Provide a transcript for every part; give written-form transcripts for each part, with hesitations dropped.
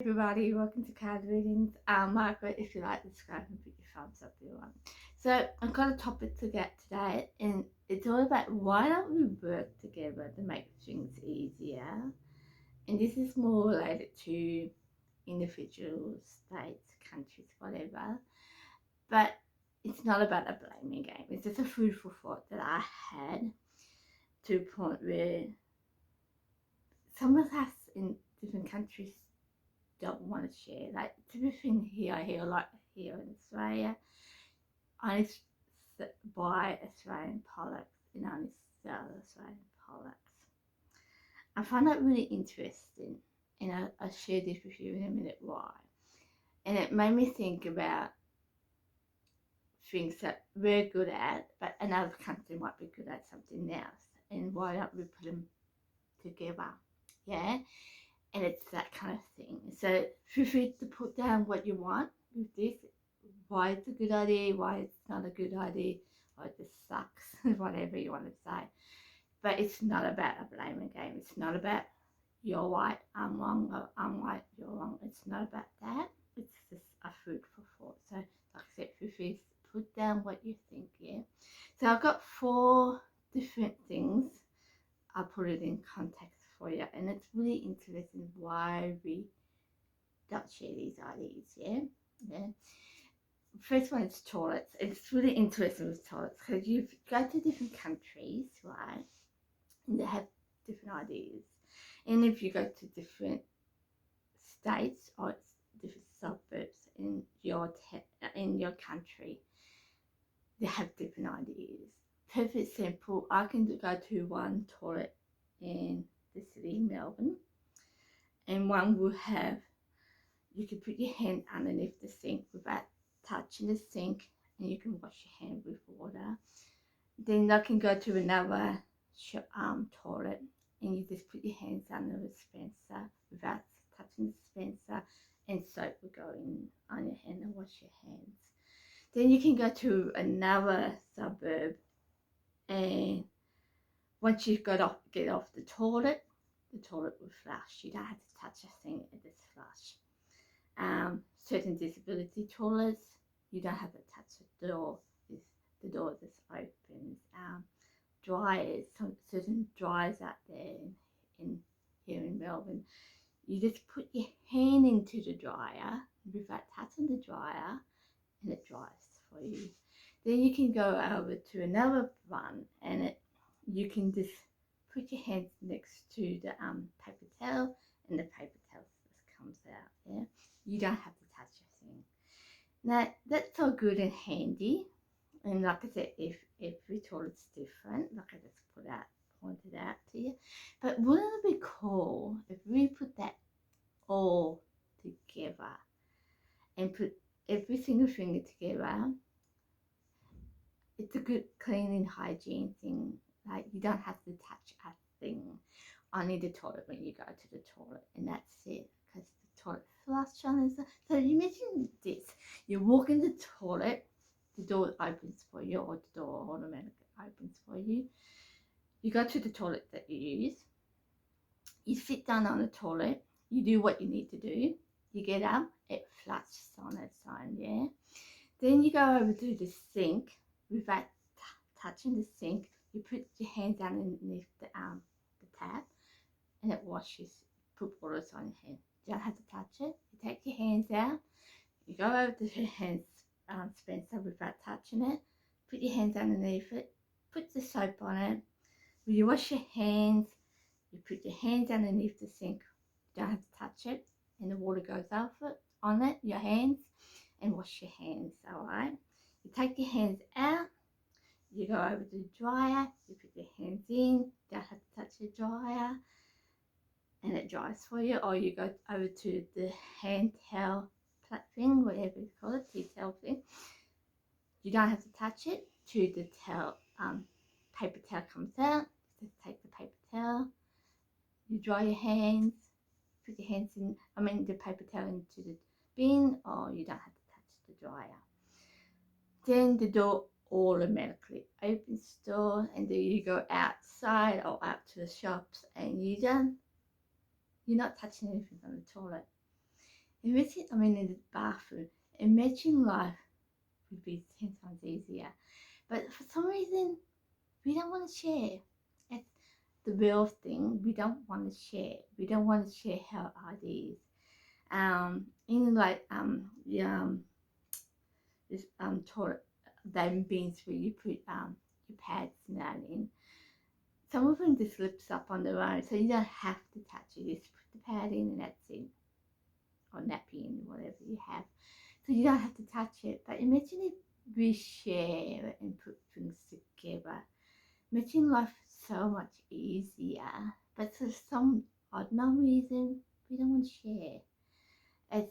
Everybody, welcome to Card Readings. Margaret, if you like, subscribe and put your thumbs up if you want. So I've got a topic to get today, and it's all about why don't we work together to make things easier. And this is more related to individuals, states, countries, whatever. But it's not about a blaming game. It's just a food for thought that I had to a point where some of us in different countries don't want to share. Like, to be thing here, I hear like here in Australia, I only buy Australian products and I only sell Australian products. I find that really interesting, and I'll share this with you in a minute why. And it made me think about things that we're good at, but another country might be good at something else, and why don't we put them together? Yeah, and it's that kind of thing. So feel free to put down what you want with this, why it's a good idea, why it's not a good idea, why it just sucks, whatever you want to say. But it's not about a blaming game. It's not about you're right, I'm wrong, or I'm right, you're wrong. It's not about that. It's just a food for thought. So, like I said, feel free to put down what you think, yeah? So I've got 4 different things. I'll put it in context for you. And it's really interesting why we don't share these ideas, yeah? Yeah. First one is toilets. It's really interesting with toilets because you go to different countries, right? And they have different ideas. And if you go to different states or different suburbs in your country, they have different ideas. Perfect example, I can go to one toilet in the city, Melbourne, and one will have, you can put your hand underneath the sink without touching the sink, and you can wash your hand with water. Then I can go to another toilet, and you just put your hands under the dispenser without touching the dispenser, and soap will go in on your hand and wash your hands. Then you can go to another suburb, and once you've get off the toilet will flush. You don't have to touch a thing, it just flush. Certain disability toilets, you don't have to touch the door. The door just opens. Dryers, certain dryers out there in here in Melbourne, you just put your hand into the dryer without touching the dryer, and it dries for you. Then you can go over to another one, and you can just put your hands next to the paper towel, and the paper towel just comes out. Yeah, you don't have to touch your thing. Now that's all good and handy, and like I said, if every toilet's different, like I just pointed out to you. But wouldn't it be cool if we put that all together and put every single finger together? It's a good cleaning hygiene thing. Like, you don't have to touch a thing. Only the toilet when you go to the toilet, and that's it. Because the toilet flush on and stuff. So you imagine this: you walk in the toilet, the door opens for you, or the door automatically opens for you. You go to the toilet that you use. You sit down on the toilet. You do what you need to do. You get up. It flushes on its own. Yeah. Then you go over to the sink without touching the sink. You put your hands underneath the tap, and it washes. Put water on your hand. You don't have to touch it. You take your hands out. You go over to your hands dispenser without touching it. Put your hands underneath it. Put the soap on it. When you wash your hands, you put your hands underneath the sink. You don't have to touch it, and the water goes off it on it, your hands, and wash your hands. All right. You take your hands out. You go over to the dryer. You put your hands in. Don't have to touch the dryer, and it dries for you. Or you go over to the hand towel thing, whatever you call it, tea towel thing. You don't have to touch it. To the towel, paper towel comes out. Just take the paper towel. You dry your hands. Put your hands in. The paper towel into the bin, or you don't have to touch the dryer. Then the door automatically opens the door, and then you go outside or out to the shops, and you're not touching anything on the toilet. Imagine, I mean, in the bathroom, imagine life would be 10 times easier. But for some reason, we don't want to share. It's the real thing. We don't want to share. We don't want to share our ideas. In like this toilet, them bins where you put your pads and that in. Some of them just slips up on their own, so you don't have to touch it. You just put the pad in and that's it, or napkin, whatever you have. So you don't have to touch it. But imagine if we share and put things together. Imagine life so much easier. But for some odd no reason, we don't want to share. As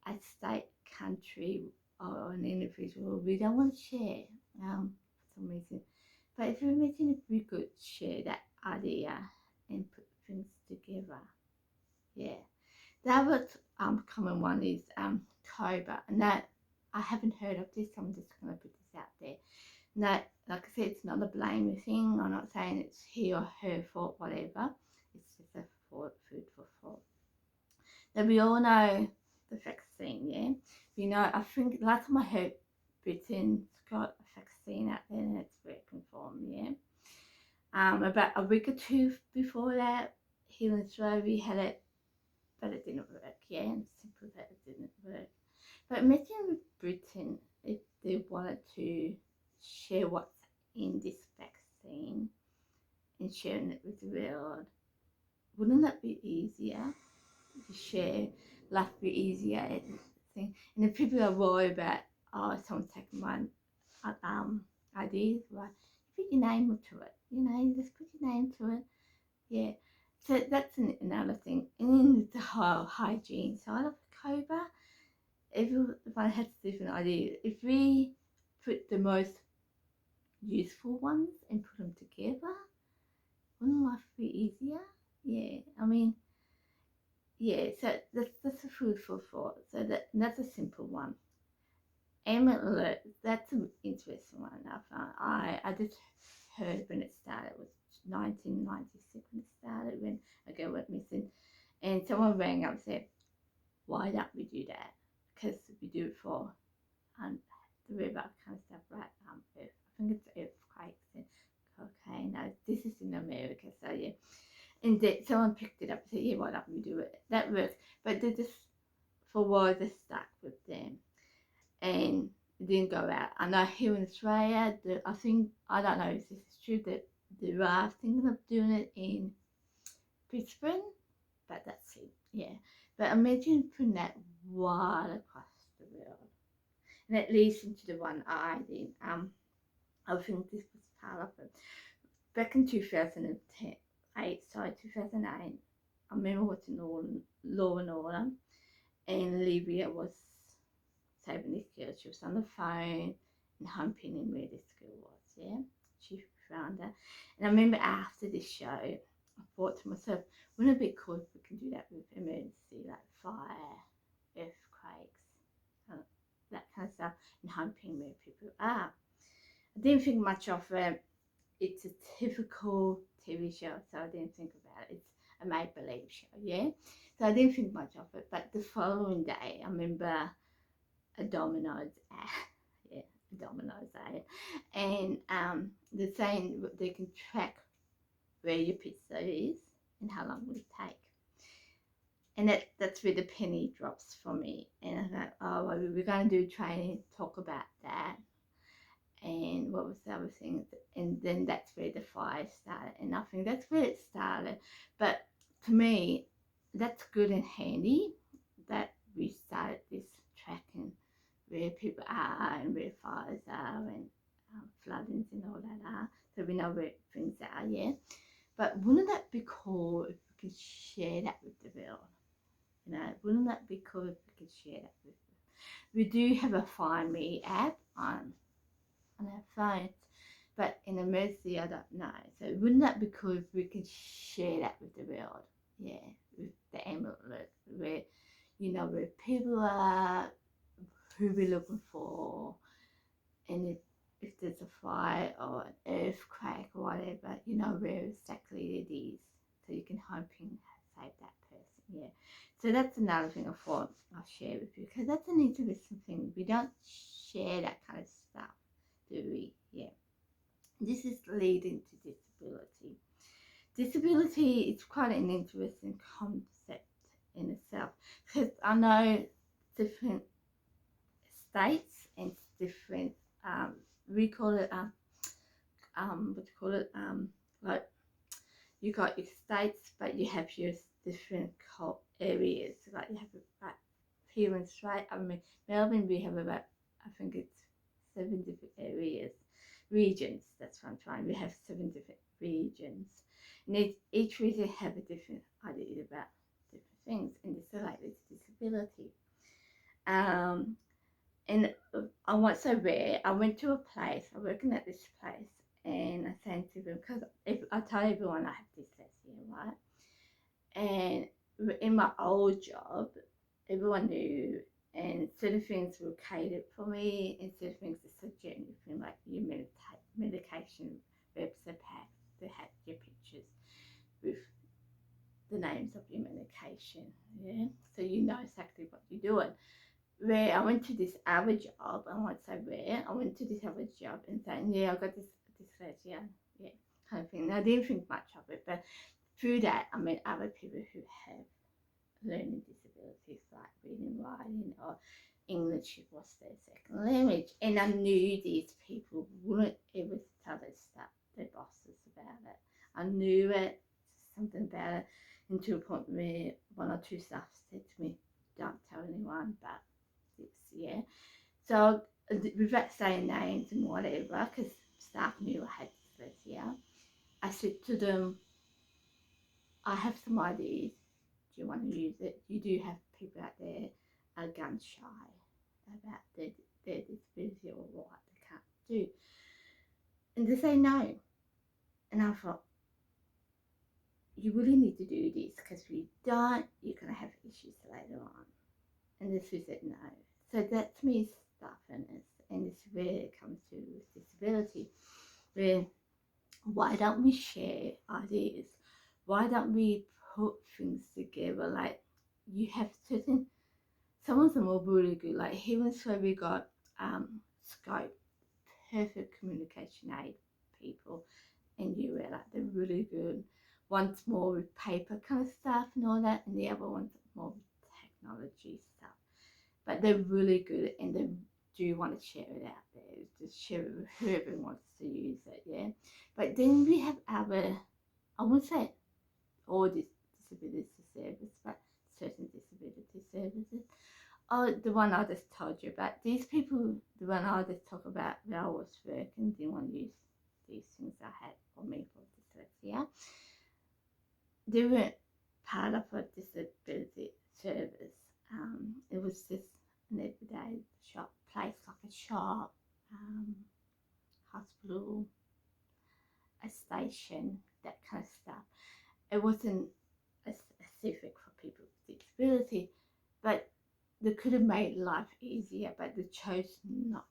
a state, country, or an individual, we don't want to share for some reason. But if you imagine if we could share that idea and put things together, yeah. The other common one is Cobra, and that I haven't heard of this. So I'm just going to put this out there. And that, like I said, it's not a blaming thing. I'm not saying it's he or her fault, whatever. It's just a food for thought. Now we all know the vaccine, yeah. We know. I think last time I heard, Britain's got a vaccine out there and it's working for them, yeah. About a week or two before that, here in Australia we had it, but it didn't work, yeah, and simple that it didn't work. But imagine with Britain, if they wanted to share what's in this vaccine and sharing it with the world, wouldn't that be easier to share? Life be easier, thing. And if people are worried about, oh, someone's taking my ideas, right? Put your name to it, you just put your name to it, yeah. So that's another thing. And then the whole hygiene side of Cobra, everyone has different ideas. If we put the most useful ones and put them together, wouldn't life be easier? Yeah, I mean, yeah, so that's a food for thought. So that's a simple one. Ambient alert, that's an interesting one. I just heard when it started, it was 1996 when it started, when a girl went missing. And someone rang up and said, why don't we do that? Because we do it for the river kind of stuff, right? Earth, I think it's earthquakes and okay, no, this is in America, so yeah. And someone picked it up and said, yeah, why don't we do it? That works. But they just, for a while, they stuck with them and it didn't go out. I know here in Australia, I think, I don't know if this is true, that they are thinking of doing it in Brisbane, but that's it, yeah. But imagine putting that wide across the world. And it leads into the one I did. I think this was part of it. Back in 2008, I remember watching Law and Order, and Olivia was saving this girl. She was on the phone and humping in where this girl was, yeah? She found her. And I remember after this show, I thought to myself, wouldn't it be cool if we can do that with emergency, like fire, earthquakes, that kind of stuff, and humping where people are. I didn't think much of it. It's a typical TV show, so I didn't think about it. It's a make-believe show, yeah? So I didn't think much of it. But the following day, I remember a Domino's ad. Yeah, a Domino's ad. And they're saying they can track where your pizza is and how long will it take. And that's where the penny drops for me. And I thought, oh, well, we're going to do training, talk about that. And what was the other thing? And then that's where the fire started. And I think that's where it started. But to me, that's good and handy that we started this tracking where people are and where fires are and floodings and all that are. So we know where things are, yeah. But wouldn't that be cool if we could share that with the world? Wouldn't that be cool if we could share that with them? We do have a Find Me app on our phones, but in emergency, I don't know. So wouldn't that be cool if we could share that with the world? Yeah, with the Amber Alert, where where people are, who we're looking for, and if there's a fire or an earthquake or whatever, where exactly it is, so you can hope and save that person. Yeah. So that's another thing I thought I'll share with you, because that's an interesting thing. We don't share that kind of stuff, do we? Yeah. This is leading to disability. Disability is quite an interesting concept in itself, because I know different states and different, we call it what do you call it, like, you got your states, but you have your different areas. Like you have, like, here in Australia, I mean Melbourne, we have about, I think it's 7 different areas, regions. That's what I'm trying. We have 7 different regions, and each region have a different idea about different things, and it's related to disability. And I was so rare. I went to a place. I'm working at this place, and I saying to them, because I tell everyone I have dyslexia, right? And in my old job, everyone knew, and certain things were catered for me, and certain things are so genuine, like your medication reps are packed. They had your pictures with the names of your medication, yeah, so you know exactly what you're doing. Where I went to this other job, I won't say where, I went to this other job and saying, yeah, I got this dyslexia, yeah, kind of thing. And I didn't think much of it, but through that, I met other people who have learning disabilities, like reading, writing, or English was their second language. And I knew these people wouldn't ever tell their bosses about it. I knew it, something about it, and to a point where one or two staff said to me, don't tell anyone, but this, yeah. So without saying names and whatever, because staff knew I had dyslexia, I said to them, I have some ideas. Do you want to use it? You do have people out there are gun shy about their disability or what they can't do. And they say no. And I thought, you really need to do this, because if you don't, you're going to have issues later on. And this was said no. So that to me is stubbornness, and it's where it comes to disability, where why don't we share ideas? Why don't we put things together? Like, you have certain, some of them are really good. Like here in Australia, we got Scope, perfect communication aid people, and you were like, they're really good. One's more with paper kind of stuff and all that, and the other one's more with technology stuff. But they're really good, and they do want to share it out there. Just share it with whoever wants to use it, yeah. But then we have other, I wouldn't say all disability services, but certain disability services. Oh, the one I just told you about. These people, the one I just talked about, where I was working, didn't want to use these things I had for me for dyslexia. They weren't part of a disability service. It was just an everyday shop place, like a shop, hospital, a station, that kind of stuff. It wasn't a specific for people with disability, but they could have made life easier, but they chose not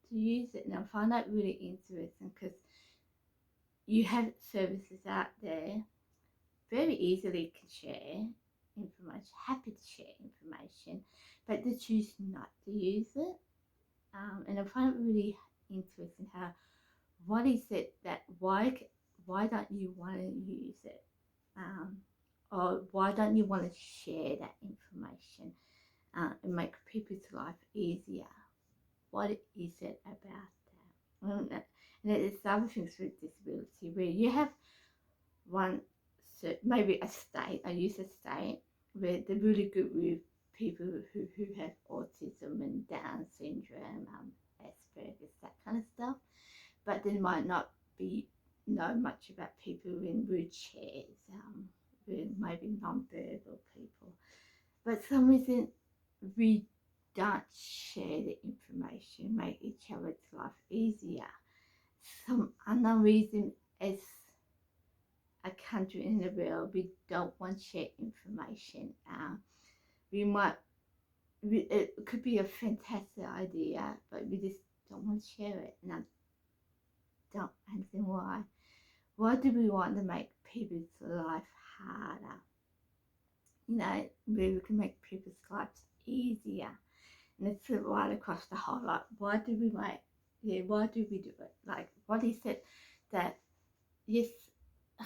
to use it. And I find that really interesting, because you have services out there very easily can share information, happy to share information, but they choose not to use it. And I find it really interesting how, what is it that, why don't you want to use it? Or why don't you want to share that information and make people's life easier? What is it about that? And it's other things with disability, where you have one, maybe a state, I use a state, where they're really good with people who have autism and Down syndrome, Asperger's, that kind of stuff, but they might not know much about people in wheelchairs, maybe non-verbal people. But some reason we don't share the information, make each other's life easier. Some unknown reason, as a country in the world, we don't want to share information. It could be a fantastic idea, but we just don't want to share it, and I don't understand why. Why do we want to make people's life harder? you know, where we can make people's lives easier. And it's right across the whole lot. Why do we make, yeah, why do we do it? Like, what is it that, yes,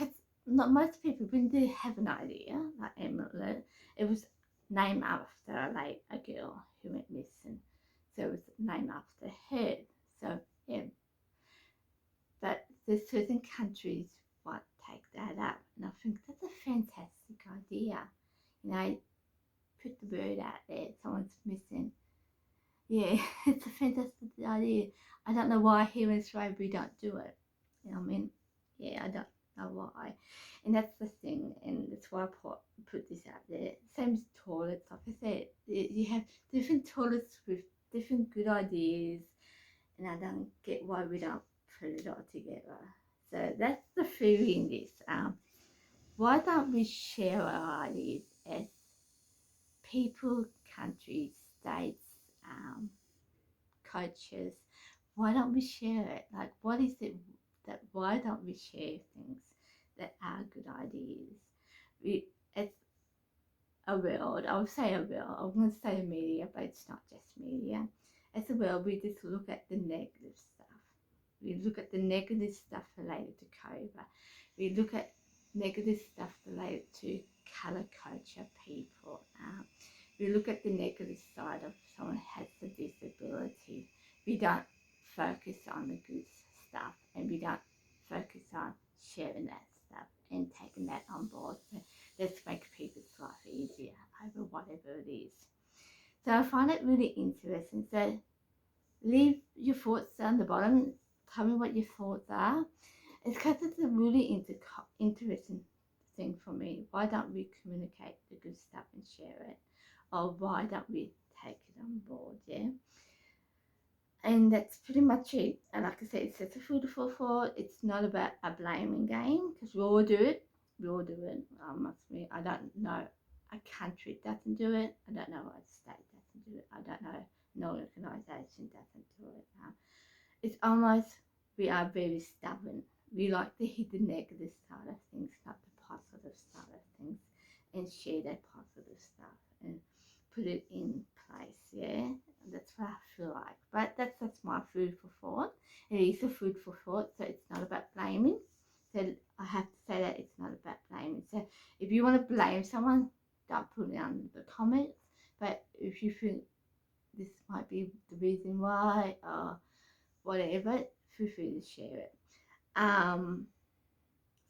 it's not most people, when they have an idea, like Emily, it was named after like a girl who went missing. So it was named after her. So, yeah. But there's certain countries what take that up. And I think that's a fantastic idea. You know, put the word out there, someone's missing. Yeah, it's a fantastic idea. I don't know why here in Australia we don't do it. You know what I mean? Yeah, I don't know why. And that's the thing, and that's why I put this out there. Same as toilets, like I said, you have different toilets with different good ideas, and I don't get why we don't put it all together. So that's the theory in this. Why don't we share our ideas as people, countries, states, cultures? Why don't we share it? Like, what is it that, why don't we share things that are good ideas? It's a world, I would say a world, I'm going to say media, but it's not just media. As a world, we just look at the negative stuff. We look at the negative stuff related to COVID. We look at negative stuff related to colour culture people. We look at the negative side of someone has a disability. We don't focus on the good stuff, and we don't focus on sharing that stuff and taking that on board. So let's make people's life easier over whatever it is. So I find it really interesting. So leave your thoughts down the bottom. Tell me what your thoughts are. It's because it's a really interesting thing for me. Why don't we communicate the good stuff and share it? Or why don't we take it on board? Yeah. And that's pretty much it. And like I said, it's just a food for thought. It's not about a blaming game, because we all do it. We all do it. I don't know a country doesn't do it. I don't know a state doesn't do it. I don't know no organisation doesn't do it. It's almost, we are very stubborn. We like to hit the negative side of things, not the positive side of things, and share that positive stuff and put it in place. Yeah, that's what I feel like. But that's my food for thought. It is a food for thought, so it's not about blaming. So I have to say that it's not about blaming. So if you want to blame someone, don't put it on the comments. But if you think this might be the reason why, or whatever, feel free to share it.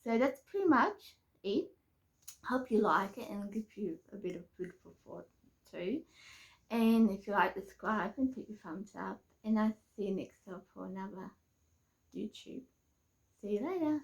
So that's pretty much it. Hope you like it, and give you a bit of food for thought too. And if you like, subscribe and put your thumbs up. And I'll see you next time for another YouTube. See you later.